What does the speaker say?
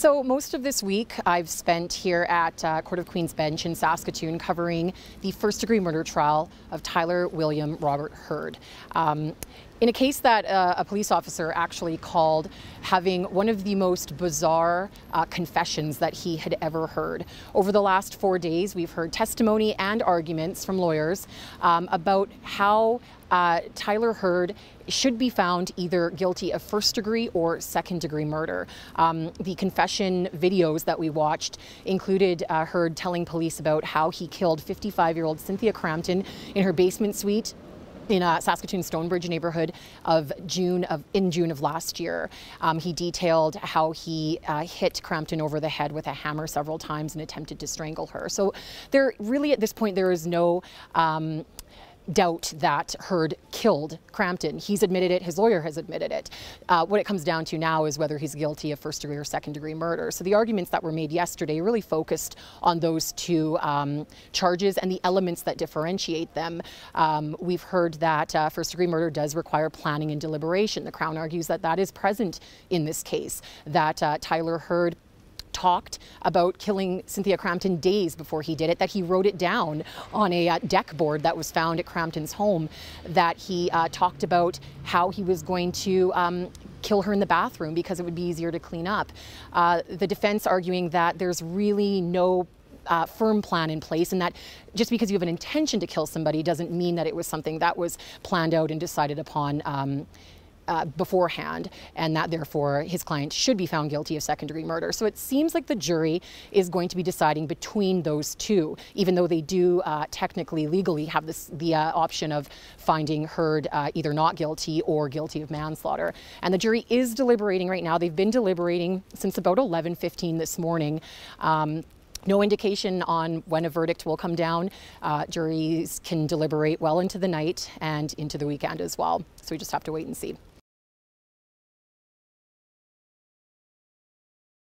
So most of this week I've spent here at Court of Queen's Bench in Saskatoon covering the first-degree murder trial of Tyler William Robert Hurd. In a case that a police officer actually called having one of the most bizarre confessions that he had ever heard. Over the last 4 days, we've heard testimony and arguments from lawyers about how Tyler Hurd should be found either guilty of first-degree or second-degree murder. The confession videos that we watched included Hurd telling police about how he killed 55-year-old Cynthia Crampton in her basement suite in Saskatoon Stonebridge neighborhood in June of last year. He detailed how he hit Crampton over the head with a hammer several times and attempted to strangle her. So there really, at this point, there is no doubt that Hurd killed Crampton. He's admitted it, his lawyer has admitted it. What it comes down to now is whether he's guilty of first-degree or second-degree murder. So the arguments that were made yesterday really focused on those two charges and the elements that differentiate them. We've heard that first-degree murder does require planning and deliberation. The Crown argues that that is present in this case, that Tyler Hurd talked about killing Cynthia Crampton days before he did it, that he wrote it down on a deck board that was found at Crampton's home, that he talked about how he was going to kill her in the bathroom because it would be easier to clean up. The defense arguing that there's really no firm plan in place, and that just because you have an intention to kill somebody doesn't mean that it was something that was planned out and decided upon beforehand, and that therefore his client should be found guilty of second-degree murder. So it seems like the jury is going to be deciding between those two, even though they do technically, legally have the option of finding Hurd either not guilty or guilty of manslaughter. And the jury is deliberating right now. They've been deliberating since about 11:15 this morning. No indication on when a verdict will come down. Juries can deliberate well into the night and into the weekend as well. So we just have to wait and see.